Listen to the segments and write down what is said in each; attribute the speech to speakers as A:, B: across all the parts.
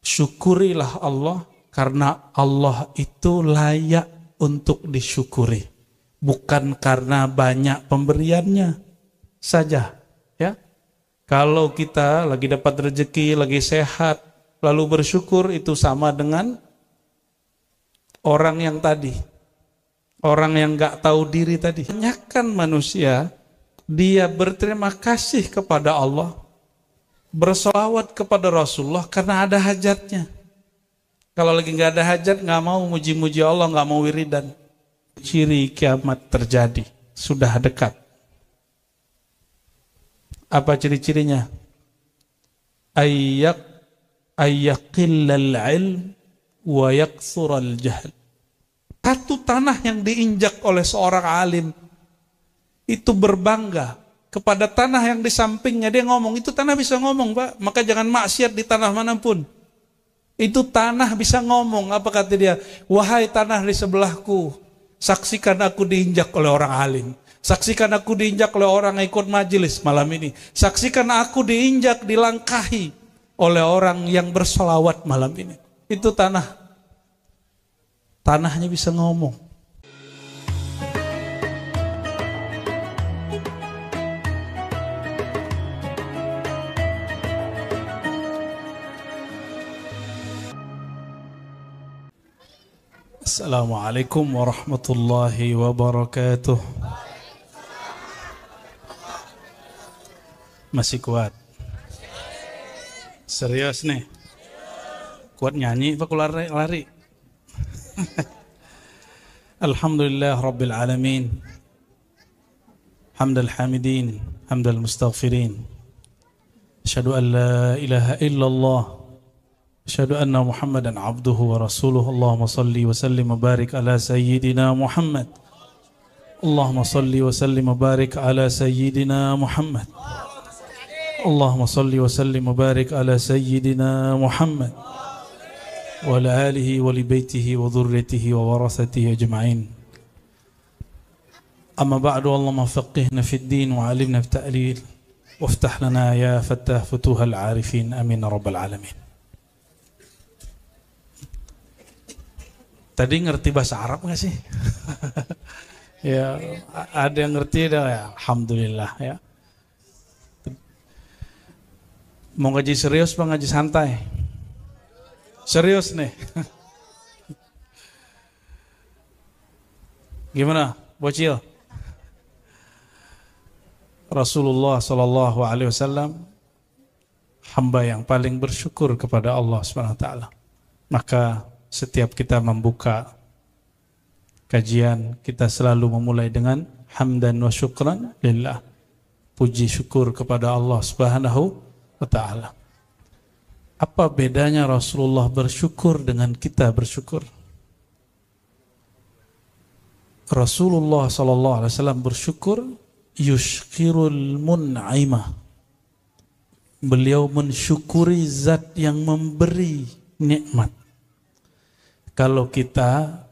A: Syukurilah Allah karena Allah itu layak untuk disyukuri. Bukan karena banyak pemberiannya saja. Ya. Kalau kita lagi dapat rezeki, lagi sehat, lalu bersyukur, itu sama dengan orang yang tadi. Orang yang gak tahu diri tadi. Kebanyakan manusia, dia berterima kasih kepada Allah, bersolawat kepada Rasulullah karena ada hajatnya. Kalau lagi gak ada hajat, gak mau muji-muji Allah, gak mau wiridan. Ciri kiamat terjadi, sudah dekat. Apa ciri-cirinya? Ayyaqillal ilm wa yaksural jahl. Satu tanah yang diinjak oleh seorang alim itu berbangga kepada tanah yang di sampingnya. Dia ngomong, itu tanah bisa ngomong, Pak, maka jangan maksiat di tanah manapun. Itu tanah bisa ngomong. Apa kata dia? Wahai tanah di sebelahku, saksikan aku diinjak oleh orang alim. Saksikan aku diinjak oleh orang yang ikut majelis malam ini. Saksikan aku diinjak, dilangkahi oleh orang yang bersolawat malam ini. Itu tanah. Tanahnya bisa ngomong. Assalamualaikum warahmatullahi wabarakatuh. Masih kuat? Serius nih? Kuat nyanyi apa lari? Alhamdulillah Rabbil Alamin, hamdal hamidin, hamdal mustaghfirin. Asyhadu an la ilaha illallah, asyhadu anna Muhammadan abduhu wa rasuluh. Allahumma salli wa sallim wa barik ala sayyidina Muhammad. Allahumma salli wa sallim wa barik ala sayyidina Muhammad. Allahumma salli wa sallim wa barik ala sayyidina Muhammad wa ala alihi wa li baitihi wa dhurriyyatihi wa warasatihi ajma'in. Amma ba'du, Allahumma faqihna fid din wa 'allimna fit ta'lil waftah lana ya fattah futuhal 'arifin, amin ya rabbal alamin. Tadi ngerti bahasa Arab nggak sih? Ya, ada yang ngerti dah ya, alhamdulillah ya. Mau ngaji serius apa ngaji santai? Serius nih. Gimana, bocil? Rasulullah sallallahu alaihi wasallam hamba yang paling bersyukur kepada Allah Subhanahu wa taala. Maka setiap kita membuka kajian, kita selalu memulai dengan hamdan wa syukran lillah. Puji syukur kepada Allah Subhanahu wa ta'ala. Apa bedanya Rasulullah bersyukur dengan kita bersyukur? Rasulullah sallallahu alaihi wasallam bersyukur yushkirul mun'imah. Beliau mensyukuri zat yang memberi nikmat. Kalau kita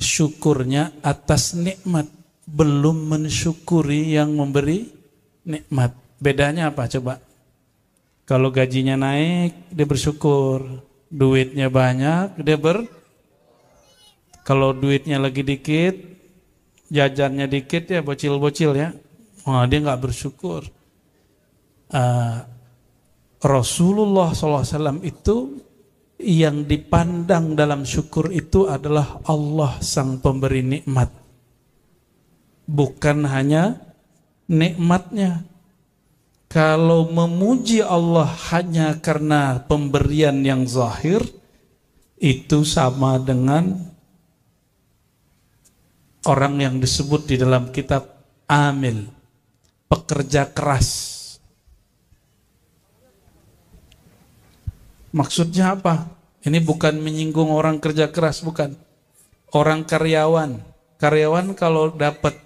A: syukurnya atas nikmat, belum mensyukuri yang memberi nikmat. Bedanya apa coba? Kalau gajinya naik, dia bersyukur. Duitnya banyak, kalau duitnya lagi dikit, jajannya dikit ya, bocil-bocil ya, dia nggak bersyukur. Rasulullah SAW itu yang dipandang dalam syukur itu adalah Allah sang pemberi nikmat. Bukan hanya nikmatnya. Kalau memuji Allah hanya karena pemberian yang zahir, itu sama dengan orang yang disebut di dalam kitab amil, pekerja keras. Maksudnya apa? Ini bukan menyinggung orang kerja keras, bukan. Orang karyawan. Karyawan kalau dapat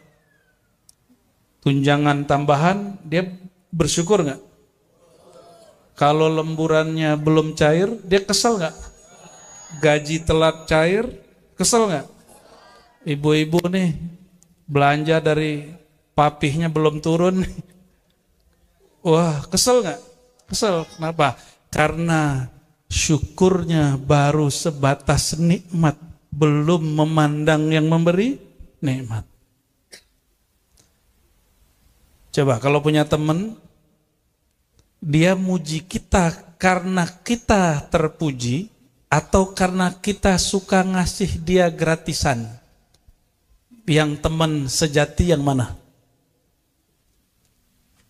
A: tunjangan tambahan, dia bersyukur nggak? Kalau lemburannya belum cair, dia kesel nggak? Gaji telat cair, kesel nggak? Ibu-ibu nih, belanja dari papihnya belum turun. Wah, kesel nggak? Kesel. Kenapa? Karena syukurnya baru sebatas nikmat, belum memandang yang memberi nikmat. Coba kalau punya teman, dia muji kita karena kita terpuji atau karena kita suka ngasih dia gratisan. Yang teman sejati yang mana?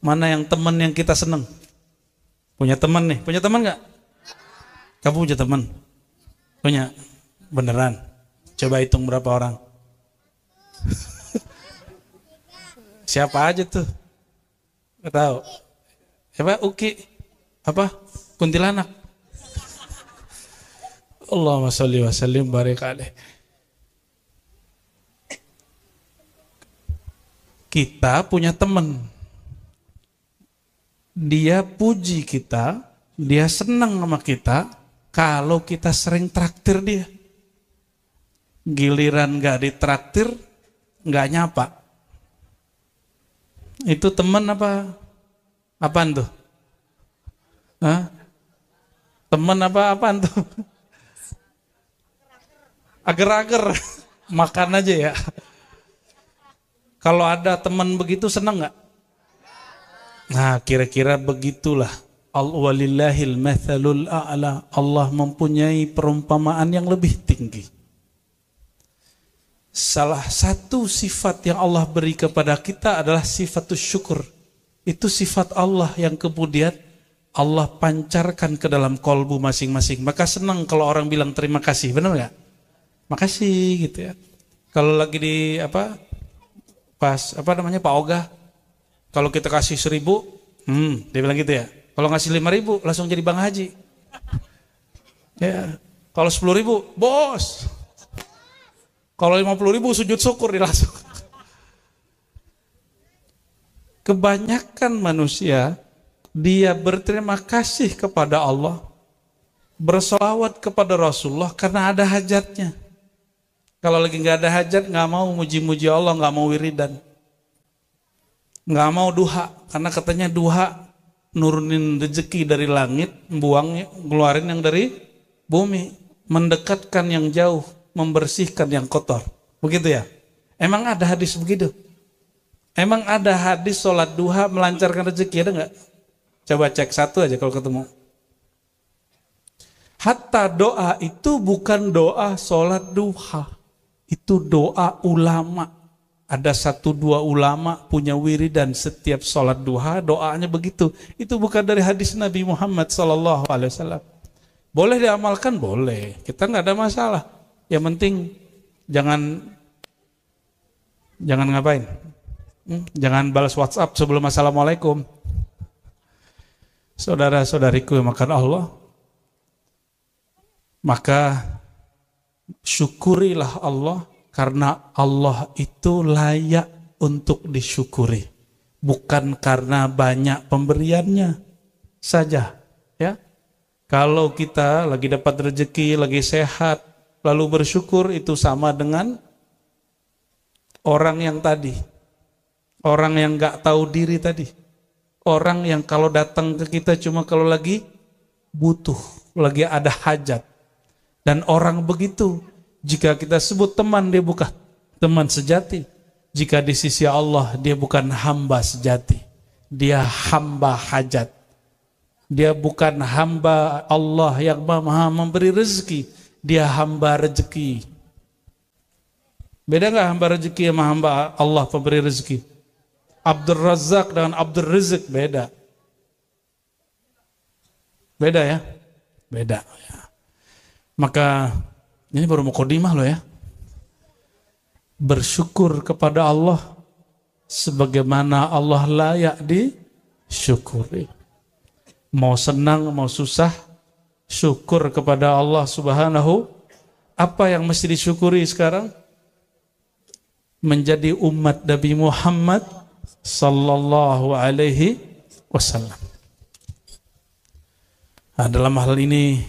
A: Mana yang teman yang kita senang? Punya teman nih, punya teman nggak? Kamu punya teman? Punya? Beneran? Coba hitung berapa orang. Siapa aja tuh? Gak tahu. Siapa? Uki? Apa? Kuntilanak? Allahumma sholli wa sallim barik alaih. Kita punya teman. Dia puji kita, dia senang sama kita kalau kita sering traktir dia. Giliran gak ditraktir, gak nyapa. Itu teman apa? Apaan tuh? Hah? Teman apaan tuh? Ager-ager. Makan aja ya. Kalau ada teman begitu senang gak? Nah, kira-kira begitulah. Walillahil mathalul a'la. Allah mempunyai perumpamaan yang lebih tinggi. Salah satu sifat yang Allah beri kepada kita adalah sifatus syukur. Itu sifat Allah yang kemudian Allah pancarkan ke dalam kolbu masing-masing. Maka senang kalau orang bilang terima kasih, benar nggak? Makasih gitu ya. Kalau lagi di Pak Oga, kalau kita kasih 1.000, dia bilang gitu ya. Kalau ngasih 5.000 langsung jadi Bang Haji. Ya, kalau 10.000, bos. Kalau 50.000 sujud syukur dia langsung. Kebanyakan manusia dia berterima kasih kepada Allah, bersolawat kepada Rasulullah karena ada hajatnya. Kalau lagi nggak ada hajat, nggak mau muji-muji Allah, nggak mau wiridan, nggak mau duha, karena katanya duha nurunin rezeki dari langit, ngeluarin yang dari bumi, mendekatkan yang jauh, membersihkan yang kotor. Begitu ya? Emang ada hadis begitu? Emang ada hadis sholat duha melancarkan rezeki, ada nggak? Coba cek satu aja kalau ketemu. Hatta doa itu bukan doa sholat duha. Itu doa ulama. Ada 1-2 ulama punya wiridan setiap sholat duha, doanya begitu. Itu bukan dari hadis Nabi Muhammad SAW. Boleh diamalkan? Boleh. Kita nggak ada masalah. Yang penting jangan ngapain? Jangan balas WhatsApp sebelum assalamualaikum. Saudara-saudariku yang makan Allah, maka syukurilah Allah karena Allah itu layak untuk disyukuri, bukan karena banyak pemberiannya saja. Ya, kalau kita lagi dapat rezeki, lagi sehat, lalu bersyukur, itu sama dengan orang yang tadi, orang yang nggak tahu diri tadi, orang yang kalau datang ke kita cuma kalau lagi butuh, lagi ada hajat. Dan orang begitu, jika kita sebut teman, dia bukan teman sejati. Jika di sisi Allah, dia bukan hamba sejati. Dia hamba hajat. Dia bukan hamba Allah yang maha memberi rezeki. Dia hamba rezeki. Beda nggak hamba rezeki sama hamba Allah pemberi rezeki? Abdur Razak dengan Abdur Rizq beda. Beda ya? Beda ya. Maka ini baru mukadimah loh ya. Bersyukur kepada Allah sebagaimana Allah layak disyukuri. Mau senang, mau susah, syukur kepada Allah Subhanahu. Apa yang mesti disyukuri sekarang? Menjadi umat Nabi Muhammad sallallahu alaihi wasallam. Nah, dalam hal ini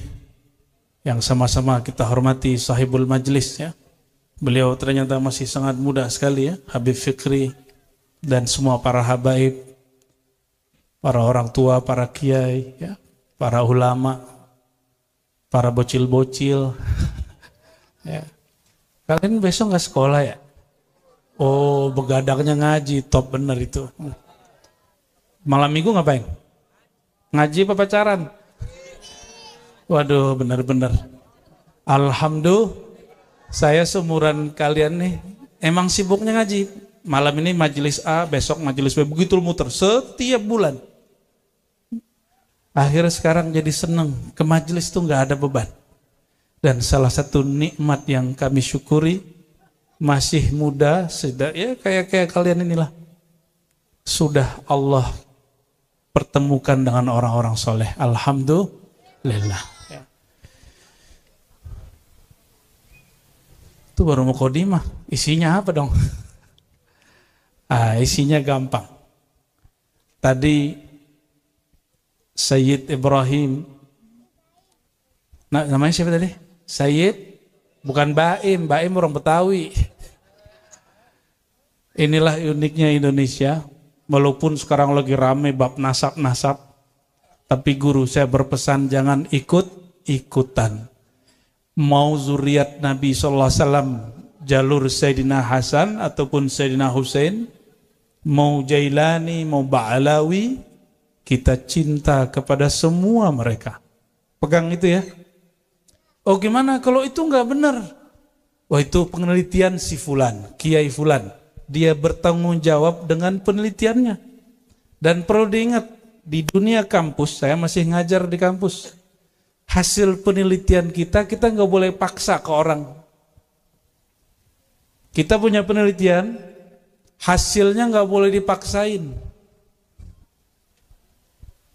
A: yang sama-sama kita hormati sahibul majlis ya. Beliau ternyata masih sangat muda sekali ya, Habib Fikri dan semua para habaib, para orang tua, para kiai ya, para ulama. para bocil-bocil. Ya. Kalian besok nggak sekolah ya? Oh, begadangnya ngaji, top bener itu. Malam minggu ngapain? Ngaji apa pacaran? Waduh, bener-bener. Alhamdulillah, saya seumuran kalian nih, emang sibuknya ngaji. Malam ini majelis A, besok majelis B, begitu muter setiap bulan. Akhirnya sekarang jadi seneng, ke majelis tuh nggak ada beban. Dan salah satu nikmat yang kami syukuri, masih muda, sudah ya kayak kalian inilah, sudah Allah pertemukan dengan orang-orang soleh. Alhamdulillah. Ya. Itu baru mukadimah. Isinya apa dong? Isinya gampang. Tadi Sayyid Ibrahim, namanya siapa tadi? Sayyid, bukan Baim orang Betawi. Inilah uniknya Indonesia, walaupun sekarang lagi rame bab nasab-nasab, tapi guru saya berpesan jangan ikut-ikutan. Mau zuriat Nabi SAW, jalur Sayyidina Hasan ataupun Sayyidina Husain, mau Jailani, mau Ba'alawi, kita cinta kepada semua mereka. Pegang itu ya. Oh gimana kalau itu nggak benar? Wah itu penelitian si Fulan, Kiai Fulan. Dia bertanggung jawab dengan penelitiannya. Dan perlu diingat, di dunia kampus, saya masih ngajar di kampus. Hasil penelitian kita nggak boleh paksa ke orang. Kita punya penelitian, hasilnya nggak boleh dipaksain.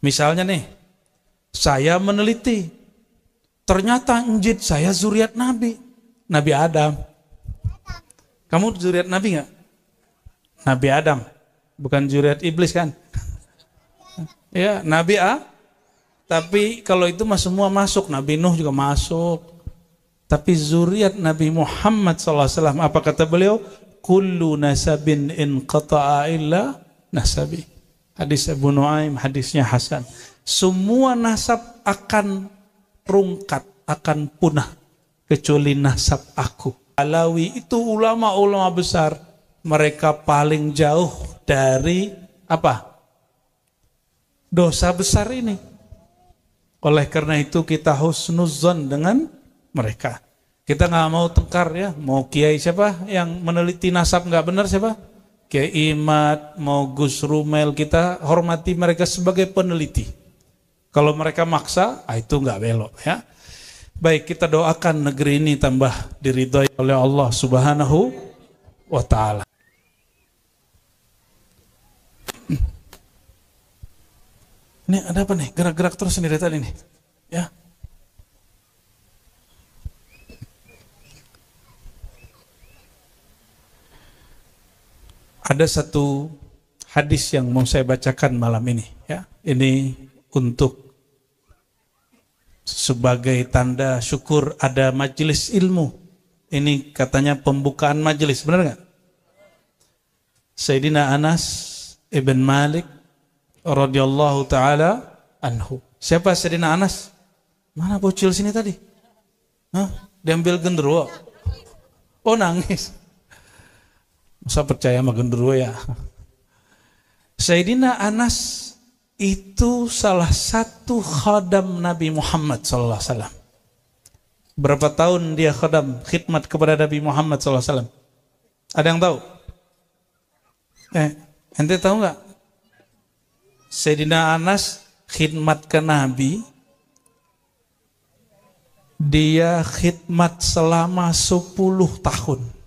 A: Misalnya nih, saya meneliti. Ternyata njit saya zuriat Nabi Adam. Kamu zuriat Nabi nggak? Nabi Adam, bukan zuriat iblis kan? Ya, Nabi A. Tapi kalau itu semua masuk, Nabi Nuh juga masuk. Tapi zuriat Nabi Muhammad SAW, apa kata beliau? Kullu nasabin in qata'a illa nasabi. Hadis Abu Nuaim, hadisnya Hasan. Semua nasab akan rungkat, akan punah kecuali nasab aku. Alawi itu ulama-ulama besar, mereka paling jauh dari apa? Dosa besar ini. Oleh karena itu kita husnuzon dengan mereka. Kita nggak mau tengkar ya, mau kiai siapa yang meneliti nasab nggak benar siapa? Kiai Imad, mau Gus Rumel, kita hormati mereka sebagai peneliti. Kalau mereka maksa, itu nggak belok ya. Baik, kita doakan negeri ini tambah diridhoi oleh Allah Subhanahu wa Ta'ala. Ini ada apa nih? Gerak-gerak terus sendiri tadi nih. Ya. Ada satu hadis yang mau saya bacakan malam ini ya. Ini untuk sebagai tanda syukur ada majelis ilmu. Ini katanya pembukaan majelis, benar nggak? Sayyidina Anas ibn Malik radhiyallahu taala anhu. Siapa Sayyidina Anas? Mana bocil sini tadi? Hah? Diambil genderuwo. Oh nangis. Masa percaya sama genderuwo ya? Sayyidina Anas itu salah satu khadam Nabi Muhammad SAW. Berapa tahun dia khidmat kepada Nabi Muhammad SAW? Ada yang tahu? Ente tahu nggak? Sayyidina Anas khidmat ke Nabi, dia khidmat selama 10 tahun.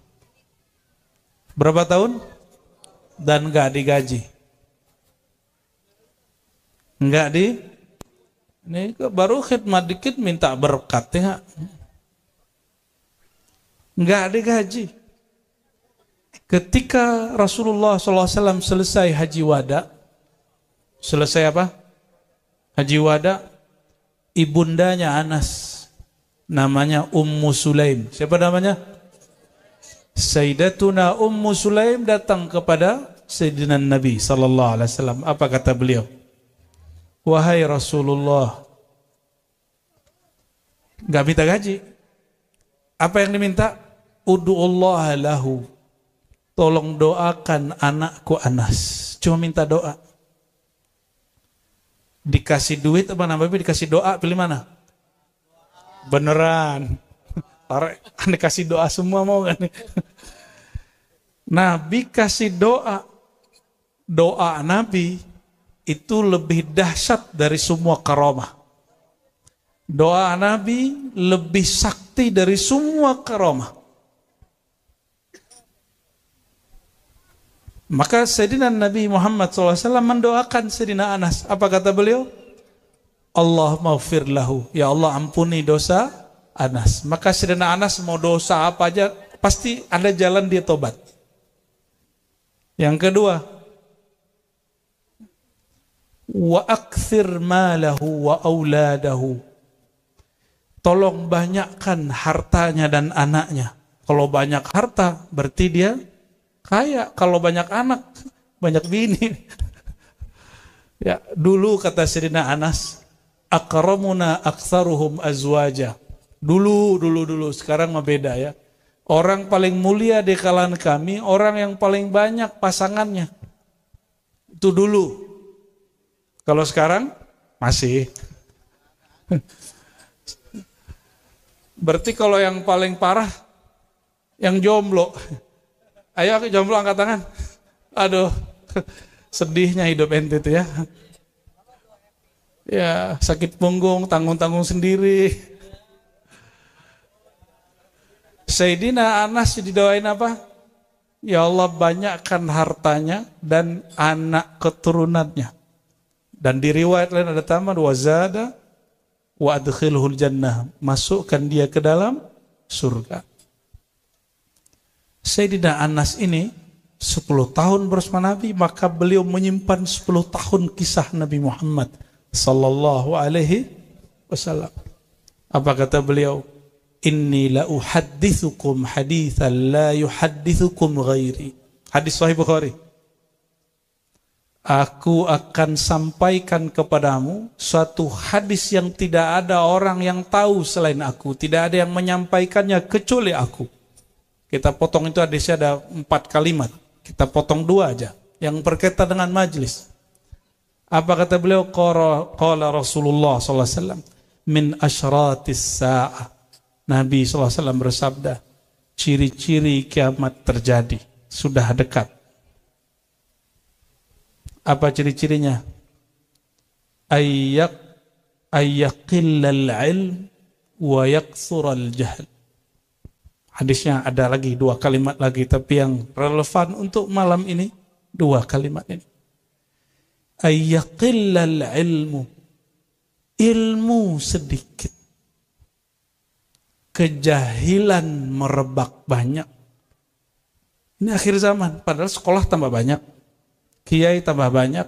A: Berapa tahun? Dan nggak digaji. Enggak ini baru khidmat dikit minta berkat ya. Enggak digaji. Ketika Rasulullah SAW selesai haji wada, selesai apa? Haji wada, ibundanya Anas, namanya Ummu Sulaim. Siapa namanya? Sayyidatuna Ummu Sulaim datang kepada Sayyidina Nabi SAW. Apa kata beliau? Wahai Rasulullah, Nggak minta gaji. Apa yang diminta? Udu'ullaha lahu. Tolong doakan anakku Anas. Cuma minta doa. Dikasih duit apa Nabi dikasih doa, pilih mana? Beneran. Anda kasih doa semua mau kan? Nabi kasih doa. Doa Nabi itu lebih dahsyat dari semua karamah. Doa Nabi lebih sakti dari semua karamah. Maka Sayyidina Nabi Muhammad SAW mendoakan Sayyidina Anas. Apa kata beliau? Allah maghfir lahu. Ya Allah ampuni dosa Anas. Maka Sayyidina Anas mau dosa apa aja, pasti ada jalan dia tobat. Yang kedua, wa akthir malahu wa auladahu. Tolong banyakkan hartanya dan anaknya. Kalau banyak harta berarti dia kaya. Kalau banyak anak, banyak bini. Ya, dulu kata Sayyidina Anas, akramuna aktsaruhum azwaja. Dulu, sekarang mah beda ya. Orang paling mulia di kalangan kami, orang yang paling banyak pasangannya. Itu dulu. Kalau sekarang masih. Berarti kalau yang paling parah yang jomblo. Ayo jomblo angkat tangan. Aduh, sedihnya hidup ente itu ya. Ya, sakit punggung, tanggung-tanggung sendiri. Sayyidina Anas didoain apa? Ya Allah banyakkan hartanya dan anak keturunannya. Dan di riwayat lain ada tambahan wazada wa adkhilhul jannah, masukkan dia ke dalam surga. Sayyidina Anas ini 10 tahun bersama Nabi, maka beliau menyimpan 10 tahun kisah Nabi Muhammad sallallahu alaihi wasallam. Apa kata beliau? Inni la uhaddithukum hadithan la yuhaddithukum ghairi. Hadis Sahih Bukhari. Aku akan sampaikan kepadamu suatu hadis yang tidak ada orang yang tahu selain aku. Tidak ada yang menyampaikannya kecuali aku. Kita potong itu hadisnya ada 4 kalimat. Kita potong 2 aja. Yang berkaitan dengan majlis. Apa kata beliau? Qala Rasulullah SAW. Min asyratis sa'ah. Nabi SAW bersabda. Ciri-ciri kiamat terjadi. Sudah dekat. Apa ciri-cirinya? Ayyaqillal ilm wa yaksural jahl. Hadisnya ada lagi 2 kalimat lagi, tapi yang relevan untuk malam ini 2 kalimat ini. Ayyaqillal ilmu. Ilmu sedikit. Kejahilan merebak banyak. Ini akhir zaman, padahal sekolah tambah banyak. Kiai tambah banyak,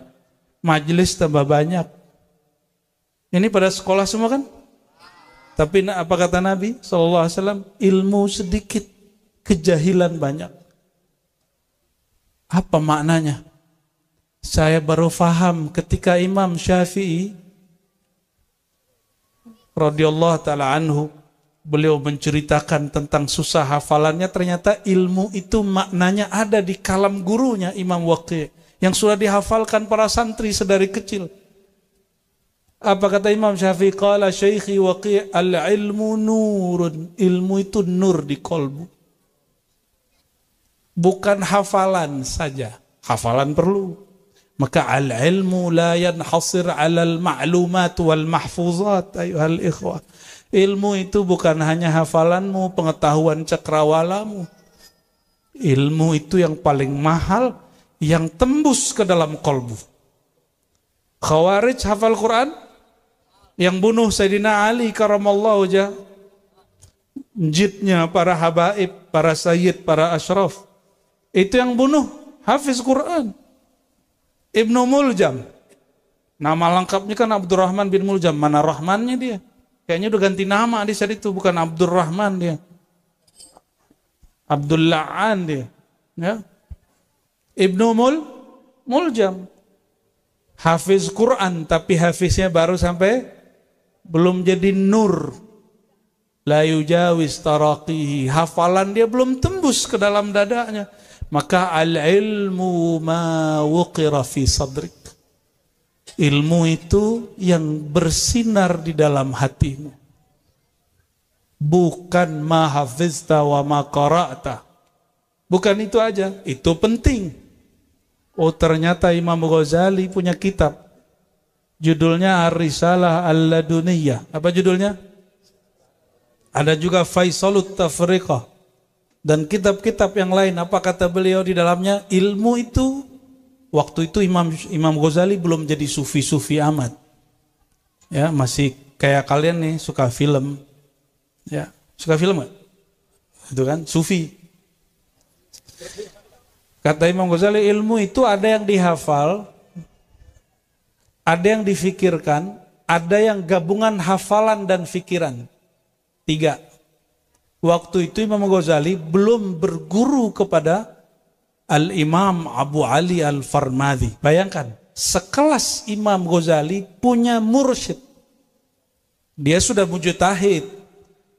A: majelis tambah banyak. Ini pada sekolah semua kan? Tapi apa kata Nabi SAW? Ilmu sedikit, kejahilan banyak. Apa maknanya? Saya baru faham ketika Imam Syafi'i radhiyallahu ta'ala anhu, beliau menceritakan tentang susah hafalannya. Ternyata ilmu itu maknanya ada di kalam gurunya Imam Waqi', yang sudah dihafalkan para santri sedari kecil. Apa kata Imam Syafi'i? Qala Syaikhi Waqi' al-ilmu nurun. Ilmu itu nur di kolbu. Bukan hafalan saja. Hafalan perlu. Maka al-ilmu la yanhasir 'alal ma'lumat wal mahfuzat ayuhal ikhwah. Ilmu itu bukan hanya hafalanmu, pengetahuan cakrawalamu. Ilmu itu yang paling mahal, yang tembus ke dalam kolbu. Khawarij hafal Quran, yang bunuh Sayyidina Ali karamallahu wajhah, jidnya para habaib, para sayyid, para asyraf, itu yang bunuh hafiz Quran. Ibnu Muljam, nama lengkapnya kan Abdurrahman bin Muljam. Mana Rahmannya dia? Kayaknya udah ganti nama di saat itu, bukan Abdurrahman dia, Abdulla'an dia, ya. Ibnu Muljam hafiz Quran, tapi hafiznya baru sampai belum jadi nur. la yujawiz taraqihi, hafalan dia belum tembus ke dalam dadanya. Maka al-ilmu ma wuqira fi sadrik, ilmu itu yang bersinar di dalam hatimu, bukan ma hafizta wa ma qara'ta. Bukan itu aja, itu penting. Oh, ternyata Imam Ghazali punya kitab, judulnya Ar-Risalah Al-Laduniyah. Apa judulnya? Ada juga Faisalut Tafriqah dan kitab-kitab yang lain. Apa kata beliau di dalamnya? Ilmu itu, waktu itu Imam Ghazali belum jadi sufi-sufi amat. Ya, masih kayak kalian nih, suka film. Ya, suka film nggak? Itu kan sufi. Kata Imam Ghazali, ilmu itu ada yang dihafal, ada yang difikirkan, ada yang gabungan hafalan dan fikiran. 3. Waktu itu Imam Ghazali belum berguru kepada Al-Imam Abu Ali Al-Farmadhi. Bayangkan, sekelas Imam Ghazali punya mursyid. Dia sudah mujtahid,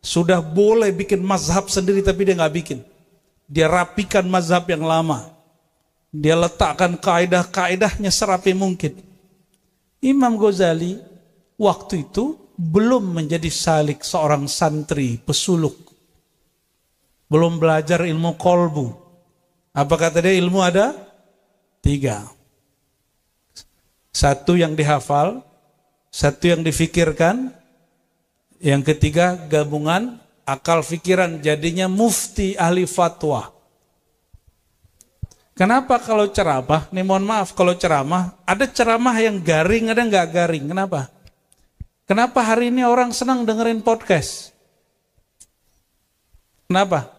A: sudah boleh bikin mazhab sendiri, tapi dia nggak bikin. Dia rapikan mazhab yang lama. Dia letakkan kaidah-kaidahnya serapi mungkin. Imam Ghazali waktu itu belum menjadi salik, seorang santri, pesuluk. Belum belajar ilmu kolbu. Apa kata dia? Ilmu ada 3. 1 yang dihafal, 1 yang difikirkan, yang ketiga gabungan akal fikiran, jadinya mufti ahli fatwa. Kenapa kalau ceramah, nih mohon maaf, kalau ceramah, ada ceramah yang garing, ada nggak garing. Kenapa? Kenapa hari ini orang senang dengerin podcast? Kenapa?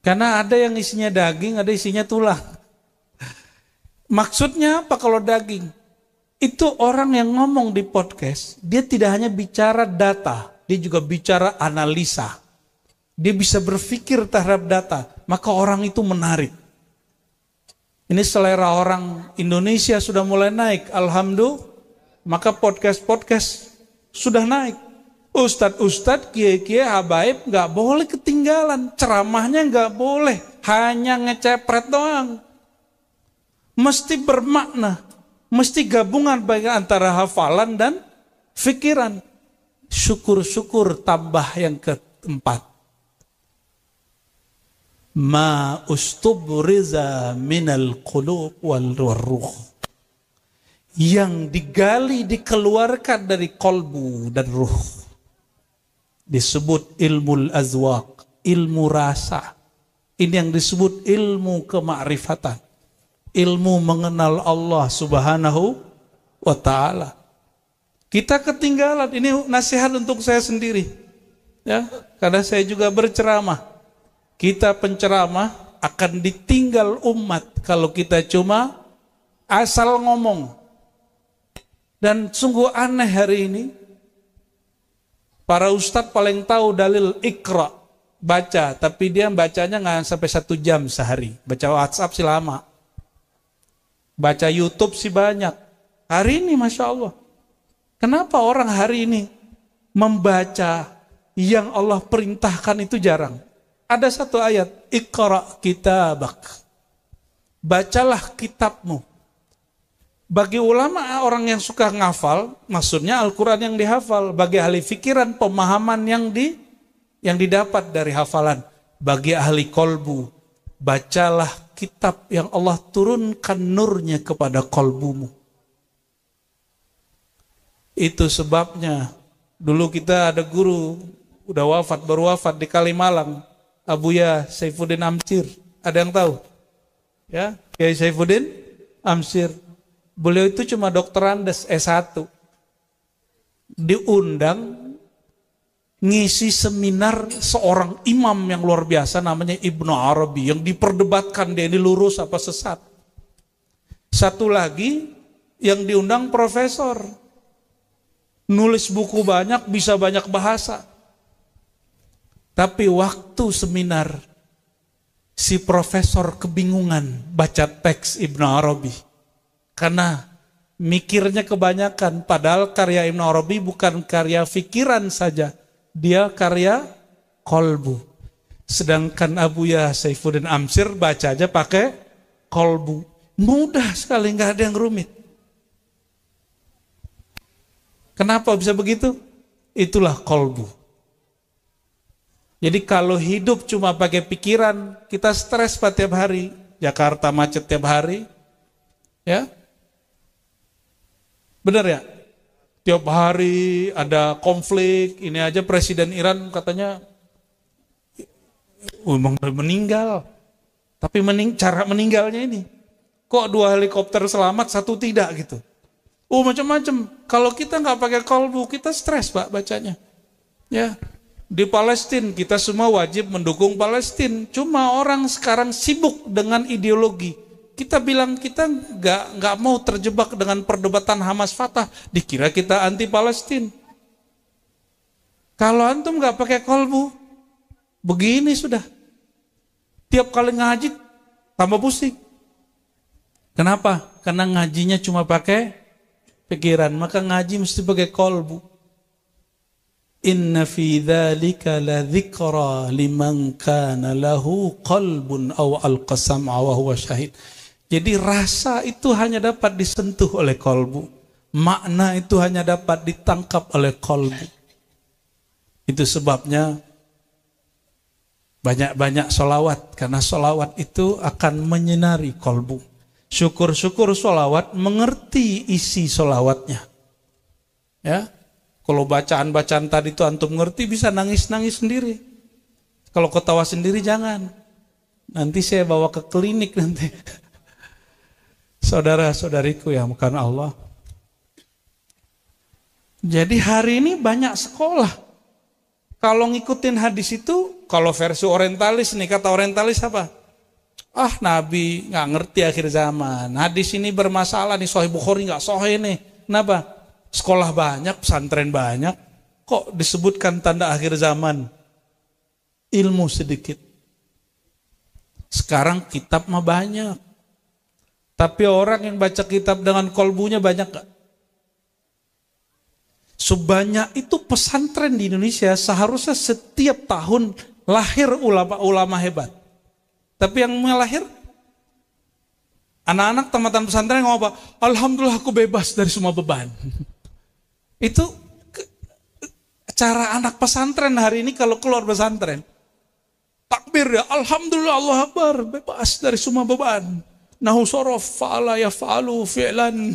A: Karena ada yang isinya daging, ada isinya tulang. Maksudnya apa kalau daging? Itu orang yang ngomong di podcast, dia tidak hanya bicara data, dia juga bicara analisa. Dia bisa berpikir terhadap data, maka orang itu menarik. Ini selera orang Indonesia sudah mulai naik, alhamdulillah. Maka podcast-podcast sudah naik. Ustadz-ustadz, kiai-kiai, habaib gak boleh ketinggalan. Ceramahnya gak boleh hanya ngecepret doang. Mesti bermakna. Mesti gabungan baik antara hafalan dan fikiran. Syukur-syukur tambah yang keempat. Ma ustubriza minal qulub wal ruh. Yang digali, dikeluarkan dari kolbu dan ruh. Disebut ilmu azwaq, ilmu rasa. Ini yang disebut ilmu kemakrifatan. Ilmu mengenal Allah Subhanahu wa ta'ala. Kita ketinggalan, ini nasihat untuk saya sendiri. Ya, karena saya juga berceramah. Kita penceramah akan ditinggal umat kalau kita cuma asal ngomong. Dan sungguh aneh hari ini, para ustadz paling tahu dalil ikra, baca, tapi dia bacanya nggak sampai 1 jam sehari. Baca WhatsApp sih lama, baca YouTube sih banyak. Hari ini Masya Allah, kenapa orang hari ini membaca yang Allah perintahkan itu jarang? Ada 1 ayat, ikra kitabak, bacalah kitabmu. Bagi ulama, orang yang suka ngafal, maksudnya Al-Quran yang dihafal. Bagi ahli fikiran, pemahaman yang didapat dari hafalan. Bagi ahli kolbu, bacalah kitab yang Allah turunkan nurnya kepada kolbumu. Itu sebabnya, dulu kita ada guru, udah wafat, baru wafat di Kalimalang, Abuya Saifuddin Amsir. Ada yang tahu? Ya, Kiai Saifuddin Amsir. Beliau itu cuma dokterandes S1. Diundang ngisi seminar seorang imam yang luar biasa namanya Ibnu Arabi, yang diperdebatkan dia ini lurus apa sesat. Satu lagi yang diundang profesor. Nulis buku banyak, bisa banyak bahasa. Tapi waktu seminar si profesor kebingungan baca teks Ibnu Arabi. Karena mikirnya kebanyakan, padahal karya Ibnu Arabi bukan karya fikiran saja, dia karya kolbu. Sedangkan Abuya Saifuddin Amsir baca aja pakai kolbu. Mudah sekali, nggak ada yang rumit. Kenapa bisa begitu? Itulah kolbu. Jadi kalau hidup cuma pakai pikiran, kita stres tiap hari. Jakarta macet tiap hari. Ya, benar ya? Tiap hari ada konflik. Ini aja Presiden Iran katanya memang meninggal. Tapi cara meninggalnya ini, kok 2 helikopter selamat, 1 tidak gitu. Macam-macam. Kalau kita nggak pakai kolbu, kita stres Pak bacanya. Ya, di Palestina kita semua wajib mendukung Palestina. Cuma orang sekarang sibuk dengan ideologi. Kita bilang kita nggak mau terjebak dengan perdebatan Hamas Fatah, dikira kita anti Palestina. Kalau antum nggak pakai kolbu, begini sudah. Tiap kali ngaji tambah pusing. Kenapa? Karena ngajinya cuma pakai pikiran, maka ngaji mesti pakai kolbu. Inna fi dzalika la dzikra liman kana lahu qalbun aw alqasam wa huwa syahid. Jadi rasa itu hanya dapat disentuh oleh kolbu. Makna itu hanya dapat ditangkap oleh kolbu. Itu sebabnya banyak-banyak sholawat. Karena sholawat itu akan menyinari kolbu. Syukur-syukur sholawat mengerti isi sholawatnya. Ya, kalau bacaan-bacaan tadi itu antum ngerti, bisa nangis-nangis sendiri. Kalau ketawa sendiri jangan. Nanti saya bawa ke klinik nanti. Saudara-saudariku yang bukan Allah. Jadi hari ini banyak sekolah. Kalau ngikutin hadis itu, kalau versi orientalis nih, kata orientalis apa? Nabi nggak ngerti akhir zaman. Hadis ini bermasalah nih, Sahih Bukhari nggak sahih nih. Kenapa? Sekolah banyak, pesantren banyak. Kok disebutkan tanda akhir zaman? Ilmu sedikit. Sekarang kitab mah banyak. Tapi orang yang baca kitab dengan kolbunya banyak gak? Sebanyak itu pesantren di Indonesia, seharusnya setiap tahun lahir ulama-ulama hebat. Tapi yang melahir anak-anak tamatan pesantren ngomong apa? Alhamdulillah aku bebas dari semua beban. Itu cara anak pesantren hari ini kalau keluar pesantren. Takbir ya, Alhamdulillah, Allah Akbar, bebas dari semua beban. Nahu sorof fa'ala yaf'alu fi'lan.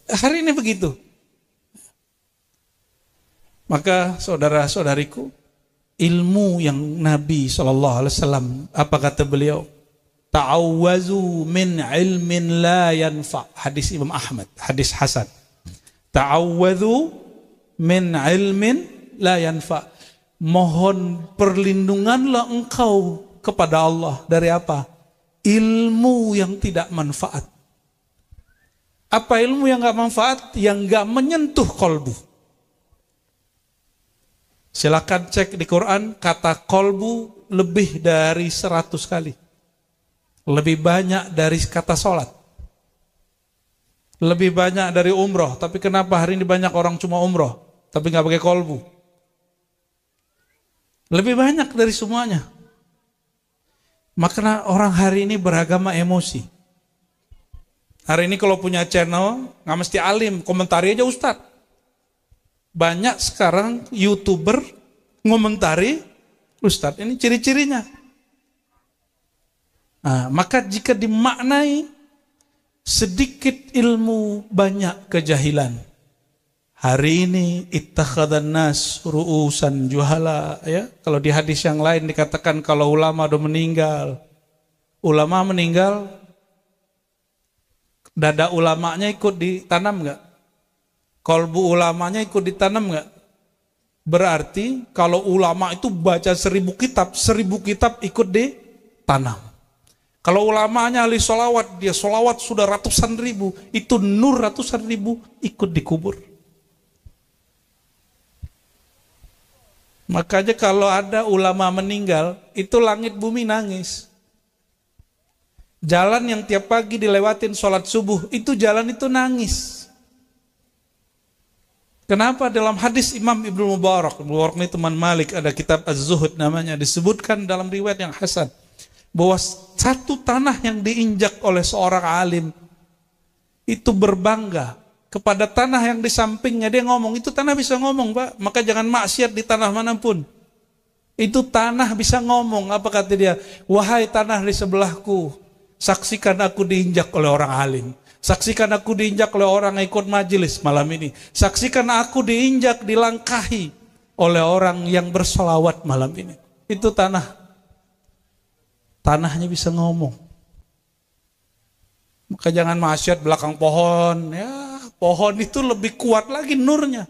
A: Hari ini begitu. Maka saudara-saudariku, ilmu yang Nabi SAW, apa kata beliau? Ta'awwazu min ilmin la yanfa'. Hadis Imam Ahmad, hadis Hasan. Ta'awwazu min ilmin la yanfa'. Mohon perlindunganlah engkau kepada Allah dari apa? Ilmu yang tidak manfaat. Apa ilmu yang gak manfaat? Yang gak menyentuh kolbu. Silakan cek di Quran, kata kolbu lebih dari 100 kali. Lebih banyak dari kata sholat. Lebih banyak dari umroh. Tapi kenapa hari ini banyak orang cuma umroh, tapi gak pakai kolbu? Lebih banyak dari semuanya. Makanya orang hari ini beragama emosi. Hari ini kalau punya channel, nggak mesti alim, komentari aja Ustadz. Banyak sekarang YouTuber ngomentari Ustadz, ini ciri-cirinya. Nah, maka jika dimaknai sedikit ilmu, banyak kejahilan. Hari ini ittakhadhan nas ru'usan juhala, ya. Kalau di hadis yang lain dikatakan kalau ulama udah meninggal, dada ulamanya ikut ditanam enggak? Kolbu ulamanya ikut ditanam enggak? Berarti kalau ulama itu baca 1000 kitab, 1000 kitab ikut ditanam. Kalau ulamanya ahli sholawat, dia sholawat sudah ratusan ribu, itu nur ratusan ribu ikut dikubur. Makanya kalau ada ulama meninggal, itu langit bumi nangis. Jalan yang tiap pagi dilewatin sholat subuh, itu jalan itu nangis. Kenapa dalam hadis Imam Ibnu Mubarak ini teman Malik, ada kitab Az-Zuhud namanya, disebutkan dalam riwayat yang hasan bahwa satu tanah yang diinjak oleh seorang alim itu berbangga kepada tanah yang di sampingnya. Dia ngomong, itu tanah bisa ngomong, Pak, maka jangan maksiat di tanah manapun. Itu tanah bisa ngomong. Apa kata dia? Wahai tanah di sebelahku, saksikan aku diinjak oleh orang alim. Saksikan aku diinjak oleh orang yang ikut majelis malam ini. Saksikan aku diinjak, dilangkahi oleh orang yang bersolawat malam ini. Itu tanah. Tanahnya bisa ngomong. Maka jangan maksiat belakang pohon. Ya, pohon itu lebih kuat lagi nurnya.